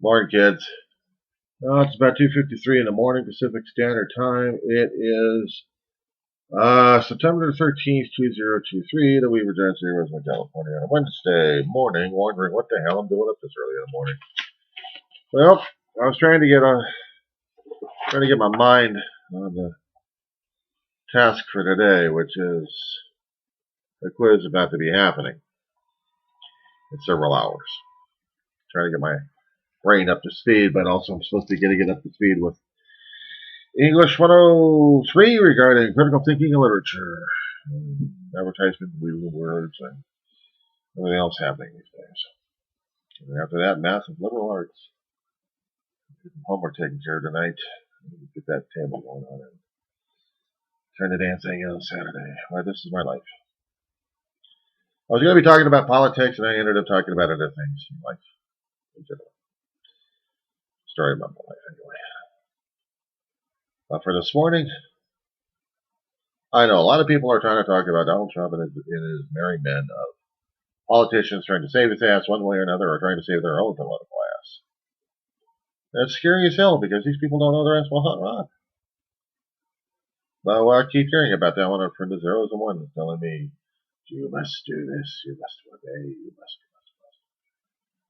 Morning, kids. It's about 2:53 in the morning Pacific Standard Time. It is September 13th, 2023. The Weaver Giants here with my California on a Wednesday morning, wondering what the hell I'm doing up this early in the morning. Well, I was trying to get my mind on the task for today, which is a quiz about to be happening in several hours. Trying to get my brain up to speed, but also I'm supposed to be getting it up to speed with English 103 regarding critical thinking and literature, advertisement, wheel words, and everything else happening these days. And after that, math and liberal arts. Get some homework taken care of tonight. Get that table going on and turn the damn thing in on Saturday. Why, this is my life. I was going to be talking about politics, and I ended up talking about other things in life in general. Story about my life, anyway. For this morning, I know a lot of people are trying to talk about Donald Trump and his merry men of politicians trying to save his ass one way or another, or trying to save their own political ass. That's scary as hell because these people don't know their ass will hot rod. But I keep hearing about that one from the zeros and ones telling me, you must do this, you must obey, you must.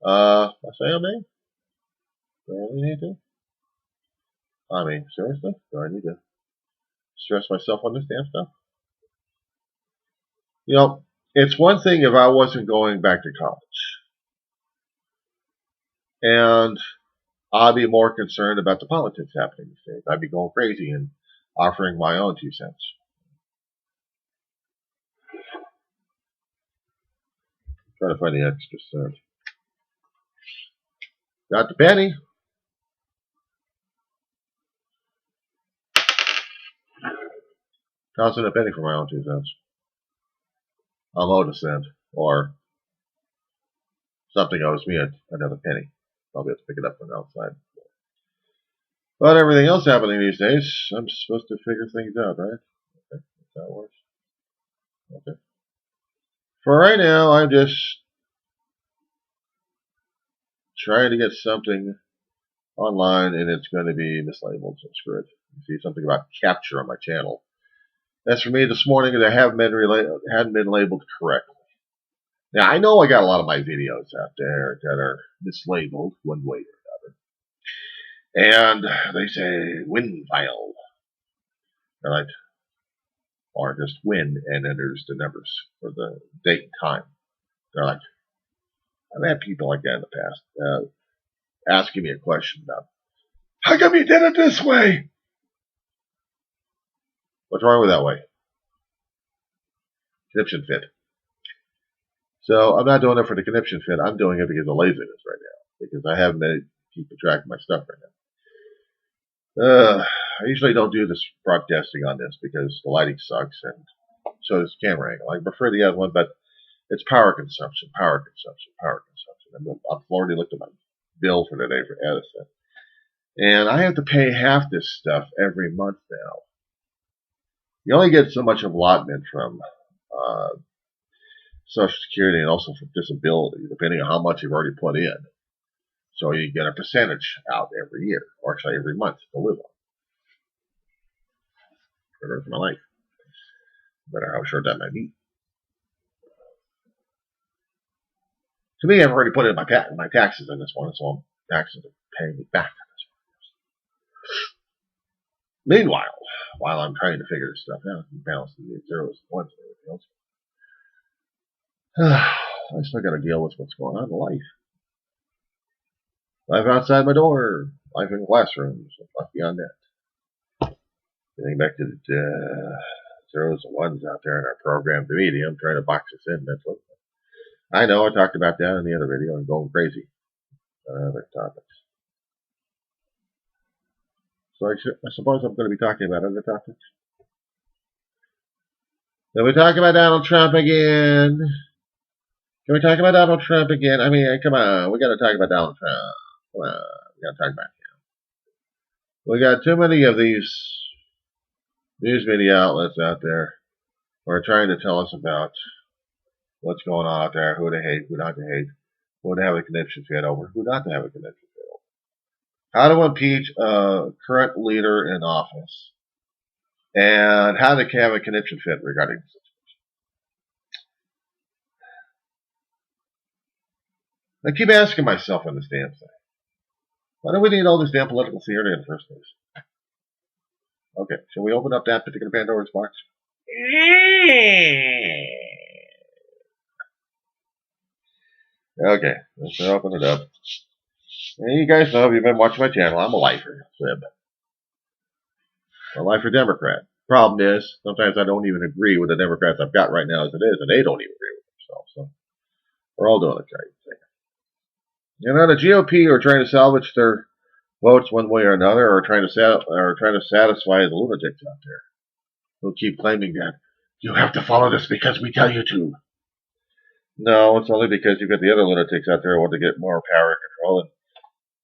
I say obey? Do I really need to? I mean, seriously? Do I need to stress myself on this damn stuff? You know, it's one thing if I wasn't going back to college. And I'd be more concerned about the politics happening these days. I'd be going crazy and offering my own 2 cents. Try to find the extra cent. Got the penny. Tossing a penny for my own 2 cents. I'm owed a cent. Or something owes me another penny. Probably have to pick it up from outside. But everything else happening these days, I'm supposed to figure things out, right? Okay, that's how it works. Okay. For right now, I'm just trying to get something online, and it's going to be mislabeled, so screw it. You see something about capture on my channel. That's for me this morning, and I hadn't been labeled correctly. Now, I know I got a lot of my videos out there that are mislabeled one way or another. And they say win file. Right? Or just win, and then there's the numbers for the date and time. They're like, I've had people like that in the past asking me a question about, how come you did it this way? What's wrong with that way? Conniption fit. So I'm not doing it for the conniption fit. I'm doing it because of laziness right now. Because I haven't been keeping track of my stuff right now. I usually don't do this broadcasting on this because the lighting sucks and so does the camera angle. I prefer the other one, but it's power consumption. I've already looked at my bill for today for Edison. And I have to pay half this stuff every month now. You only get so much allotment from Social Security and also from disability, depending on how much you've already put in. So you get a percentage out every year, or actually every month to live on. For the rest of my life. No matter how short that might be. To me, I've already put in my taxes in this one, so taxes are paying me back on this one. Meanwhile, while I'm trying to figure this stuff out and balancing the zeros and ones and everything else, I still got to deal with what's going on in life. Life outside my door, life in classrooms, life beyond that. Getting back to the zeros and ones out there in our program, the medium, trying to box us in mentally. I know I talked about that in the other video. I'm going crazy on other topics. So I suppose I'm going to be talking about other topics. Can we talk about Donald Trump again? Can we talk about Donald Trump again? I mean, come on. We got to talk about Donald Trump. Come on. We got to talk about him. We got too many of these news media outlets out there who are trying to tell us about what's going on out there, who to hate, who not to hate, who to have a conniption fit over, who not to have a conniption fit over. how to impeach a current leader in office, and how to have a conniption fit regarding the situation. I keep asking myself on this damn thing. Why do we need all this damn political theater in the first place? Okay, shall we open up that particular Pandora's box? Okay, let's open it up. And you guys know, if you've been watching my channel, I'm a lifer, Lib. A lifer Democrat. Problem is, sometimes I don't even agree with the Democrats I've got right now as it is, and they don't even agree with themselves. So we're all doing the right thing. You know, the GOP are trying to salvage their votes one way or another, or trying to satisfy the lunatics out there who keep claiming that you have to follow this because we tell you to. No, it's only because you've got the other lunatics out there who want to get more power and control and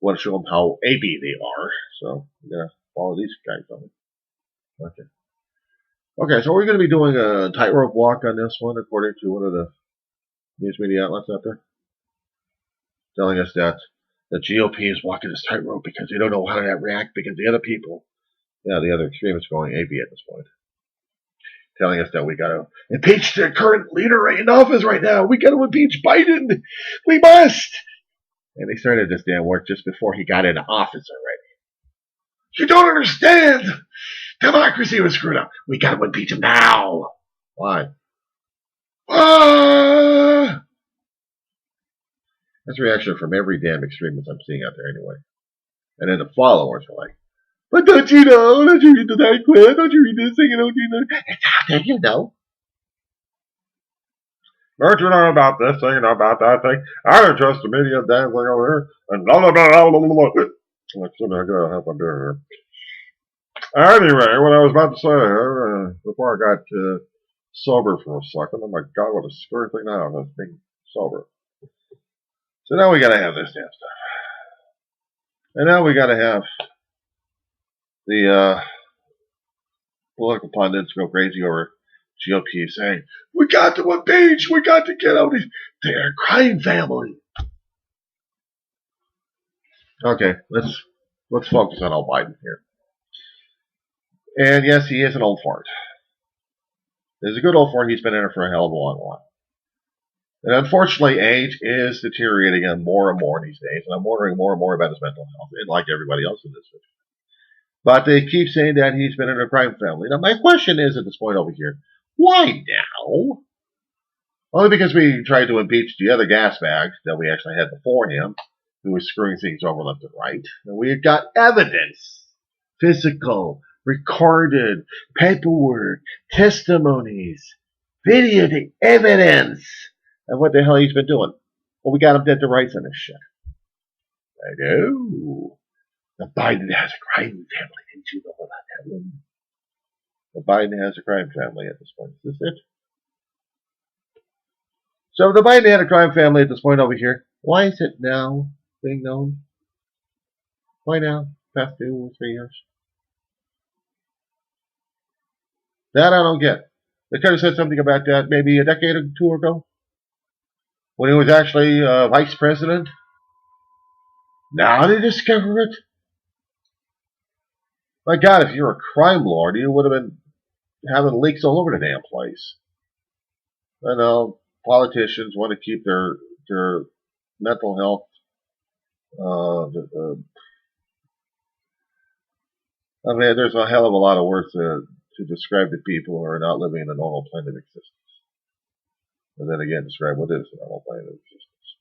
want to show them how AB they are. So you're gonna follow these guys on. Okay. Okay, so we're going to be doing a tightrope walk on this one, according to one of the news media outlets out there, telling us that the GOP is walking this tightrope because they don't know how to react because the other people, the other extremists going AB at this point, telling us that we got to impeach the current leader in office right now. We got to impeach Biden. We must. And they started this damn work just before he got into office already. You don't understand. Democracy was screwed up. We got to impeach him now. Why? That's a reaction from every damn extremist I'm seeing out there anyway. And then the followers are like, but don't you know? Don't you read the Dark Web? Don't you read this thing? Don't you know? It's out there, you know. Don't you know about this thing and about that thing? I don't trust the media damn thing over here. And blah, blah, blah, blah, blah, blah. Like, I gotta help I'm doing here. Anyway, what I was about to say before I got sober for a second, oh my God, what a scary thing now, that's being sober. So now we gotta have this damn stuff. And now we gotta have the political pundits go crazy over GOP saying, we got to impeach, we got to get out of their crime family. Okay, let's focus on old Biden here. And yes, he is an old fart. He's a good old fart. He's been in it for a hell of a long while. And unfortunately, age is deteriorating him more and more these days. And I'm wondering more and more about his mental health, and like everybody else in this video. But they keep saying that he's been in a crime family. Now, my question is at this point over here, why now? Only because we tried to impeach the other gas bag that we actually had before him, who was screwing things over left and right. And we got evidence, physical, recorded, paperwork, testimonies, video evidence of what the hell he's been doing. Well, we got him dead to rights on this shit. I know. The Biden has a crime family. Didn't you know about that one? The Biden has a crime family at this point. Is this it? So the Biden had a crime family at this point over here. Why is it now being known? Why now? Past 2 or 3 years? That I don't get. They could have said something about that maybe a decade or 2 ago, when he was actually vice president. Now they discover it. My God, if you're a crime lord, you would have been having leaks all over the damn place. I know politicians want to keep their mental health. I mean, there's a hell of a lot of words to describe the people who are not living in a normal plane of existence. And then again, describe what is a normal plane of existence.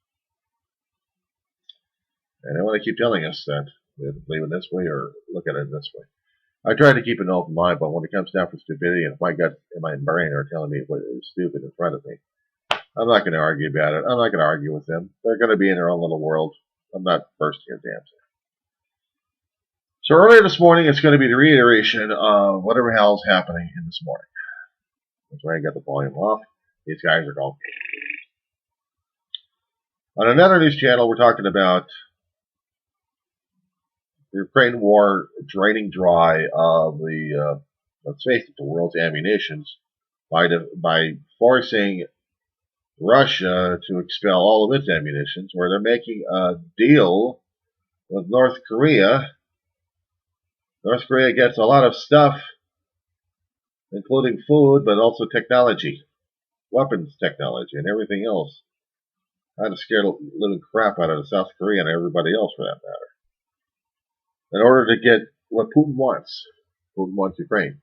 And they want to keep telling us that we have to believe in this way or look at it this way. I try to keep an open mind, but when it comes down for stupidity, and if my gut and my brain are telling me what is stupid in front of me, I'm not going to argue about it. I'm not going to argue with them. They're going to be in their own little world. I'm not bursting your damn thing. So earlier this morning, it's going to be the reiteration of whatever hell's happening in this morning. That's why I got the volume off. These guys are going. On another news channel, we're talking about the Ukraine war draining dry of the, let's face it, the world's ammunitions by forcing Russia to expel all of its ammunitions, where they're making a deal with North Korea. North Korea gets a lot of stuff, including food, but also technology, weapons technology, and everything else. I'd scare the living crap out of South Korea and everybody else for that matter. In order to get what Putin wants. Putin wants Ukraine.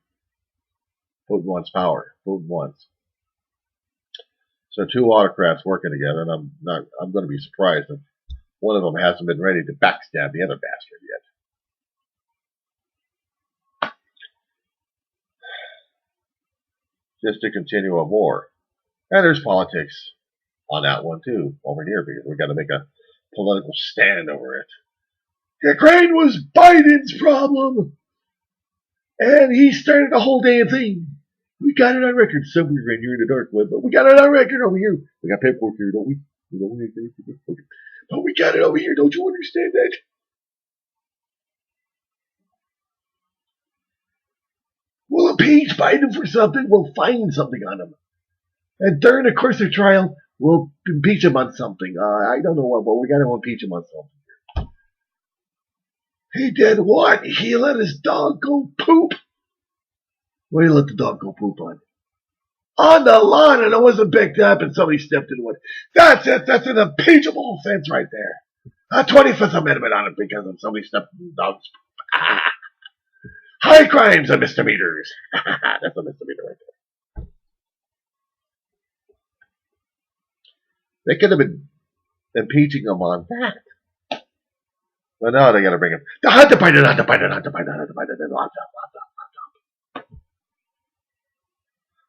Putin wants power. Putin wants. So two autocrats working together, and I'm going to be surprised if one of them hasn't been ready to backstab the other bastard yet. Just to continue a war. And there's politics on that one too, over here, because we've got to make a political stand over it. Ukraine was Biden's problem, and he started the whole damn thing. We got it on record somewhere right here in the dark web, but we got it on record over here. We got paperwork here, don't we? But we got it over here, don't you understand that? We'll impeach Biden for something, we'll find something on him. And during the course of trial, we'll impeach him on something. I don't know what, but we got to impeach him on something. He did what? He let his dog go poop. What did he let the dog go poop on? On the lawn, and it wasn't picked up, and somebody stepped into it. That's it. That's an impeachable offense right there. A 25th Amendment on it because of somebody stepped in the dog's poop. High crimes and misdemeanors. That's a misdemeanor right there. They could have been impeaching him on that. But now they got to bring him. Hunter Biden.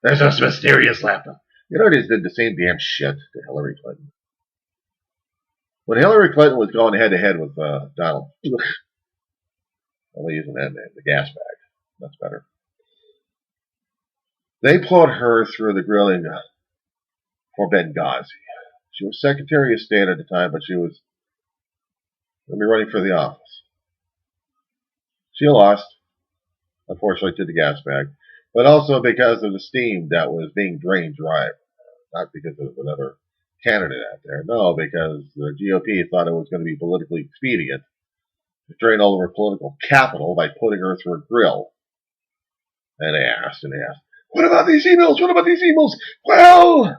There's this mysterious laptop. You know, they did the same damn shit to Hillary Clinton. When Hillary Clinton was going head to head with Donald, I'm using that name, the gas bag. That's better. They put her through the grilling for Benghazi. She was Secretary of State at the time, but she was going to be running for the office. She lost, unfortunately, to the gas bag, but also because of the steam that was being drained dry. Not because there was another candidate out there. No, because the GOP thought it was going to be politically expedient to drain all of her political capital by putting her through a grill. And they asked, what about these emails? What about these emails? Well,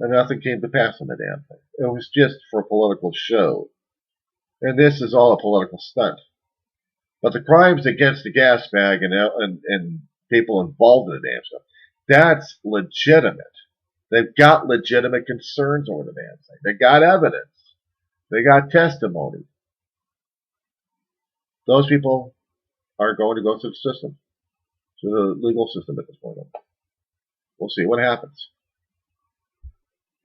and nothing came to pass on the damn thing. It was just for a political show. And this is all a political stunt. But the crimes against the gas bag and people involved in the damn stuff, that's legitimate. They've got legitimate concerns over the damn thing. They got evidence. They got testimony. Those people are going to go through the system, through the legal system at this point. We'll see what happens.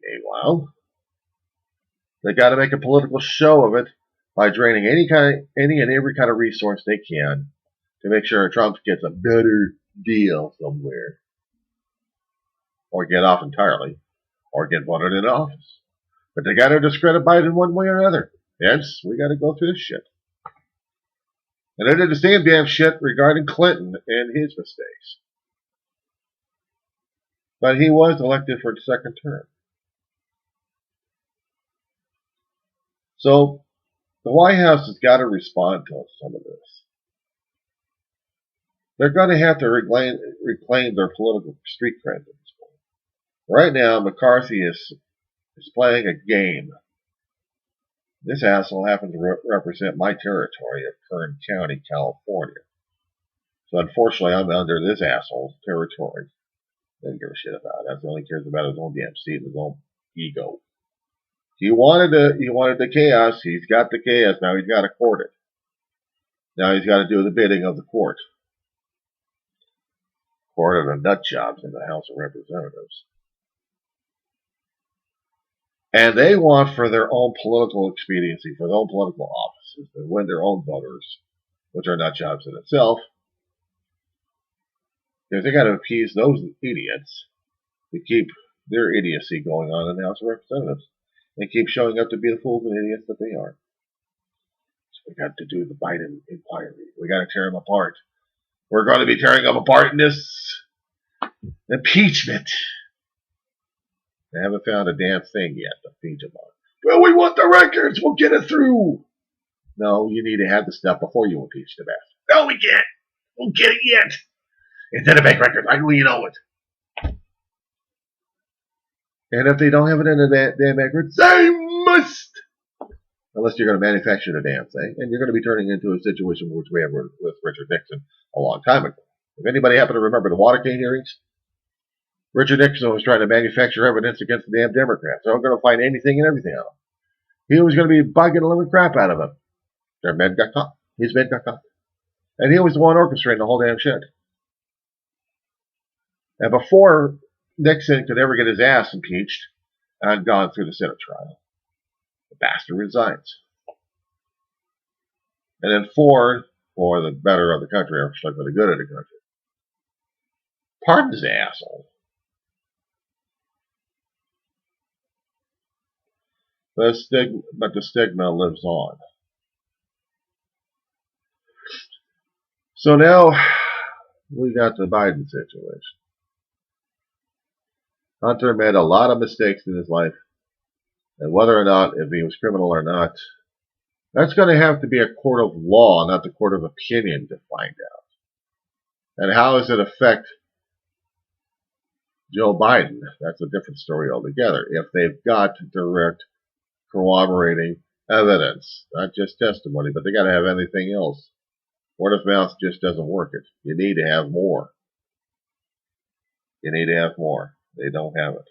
Meanwhile, they got to make a political show of it by draining any and every kind of resource they can to make sure Trump gets a better deal somewhere, or get off entirely, or get voted in office. But they got to discredit Biden one way or another. Hence, we got to go through this shit. And they did the same damn shit regarding Clinton and his mistakes. But he was elected for the second term. So, the White House has got to respond to some of this. They're going to have to reclaim their political street cred at this point. Right now, McCarthy is playing a game. This asshole happens to represent my territory of Kern County, California. So unfortunately, I'm under this asshole's territory. Doesn't give a shit about it. That's only cares about his own damn seat and his own ego. He wanted the chaos. He's got the chaos. Now he's got to court it. Now he's got to do the bidding of the court. Court of the nut jobs in the House of Representatives. And they want, for their own political expediency, for their own political offices, to win their own voters, which are nut jobs in itself. Because they got to appease those idiots to keep their idiocy going on in the House of Representatives. And keep showing up to be the fools and idiots that they are. So we got to do the Biden inquiry. We got to tear them apart. We're going to be tearing them apart in this impeachment. They haven't found a damn thing yet to impeach them on. Well, we want the records. We'll get it through. No, you need to have the stuff before you impeach the bastard. No, we can't. We'll get it yet. It's in the bank record. I know you know it. And if they don't have it in the damn records, they must. Unless you're going to manufacture the damn thing, and you're going to be turning into a situation which we had with Richard Nixon a long time ago. If anybody happen to remember the Watergate hearings, Richard Nixon was trying to manufacture evidence against the damn Democrats. They were going to find anything and everything out of him. He was going to be bugging the living crap out of him. Their men got caught. His men got caught. And he was the one orchestrating the whole damn shit. And before Nixon could ever get his ass impeached and gone through the Senate trial, the bastard resigns. And then Ford, for the better of the country, or for the good of the country, pardons the asshole. But the stigma lives on. So now we got the Biden situation. Hunter made a lot of mistakes in his life, and whether or not, if he was criminal or not, that's going to have to be a court of law, not the court of opinion, to find out. And how does it affect Joe Biden? That's a different story altogether. If they've got direct corroborating evidence, not just testimony, but they got to have anything else. Word of mouth just doesn't work it. You need to have more. You need to have more. They don't have it.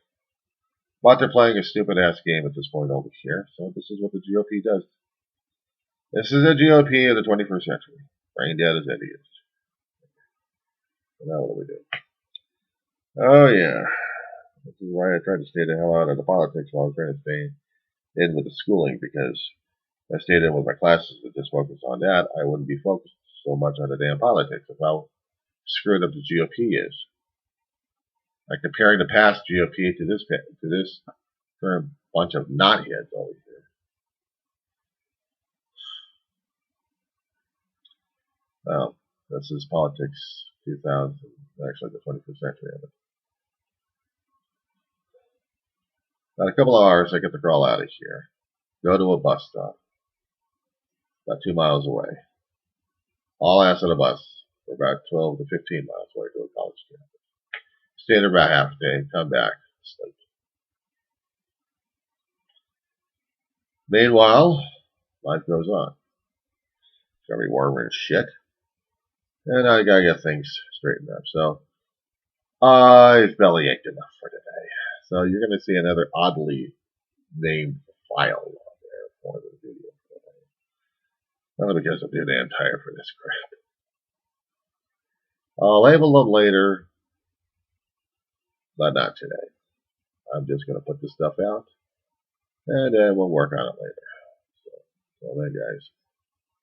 But they're playing a stupid-ass game at this point over here, so this is what the GOP does. This is the GOP of the 21st century. Brain dead as idiots. So now what do we do? Oh, yeah. This is why I tried to stay the hell out of the politics while I was trying to stay in with the schooling, because if I stayed in with my classes and just focused on that, I wouldn't be focused so much on the damn politics of how screwed up the GOP is. Like comparing the past GOP to this current bunch of knotheads over here. Well, this is politics 2000, actually the 21st century of it. About a couple of hours, I get to crawl out of here, go to a bus stop, about 2 miles away. All ass on a bus for about 12 to 15 miles away to a college campus. Stay there about half a day, come back, sleep. Meanwhile, life goes on. Gotta be warmer and shit. And I gotta get things straightened up. So, I've belly ached enough for today. So, you're gonna see another oddly named file on there for the video. Only because I'm too damn tired for this crap. I'll label them later, but not today. I'm just gonna put this stuff out, and then we'll work on it later. So, till then, guys.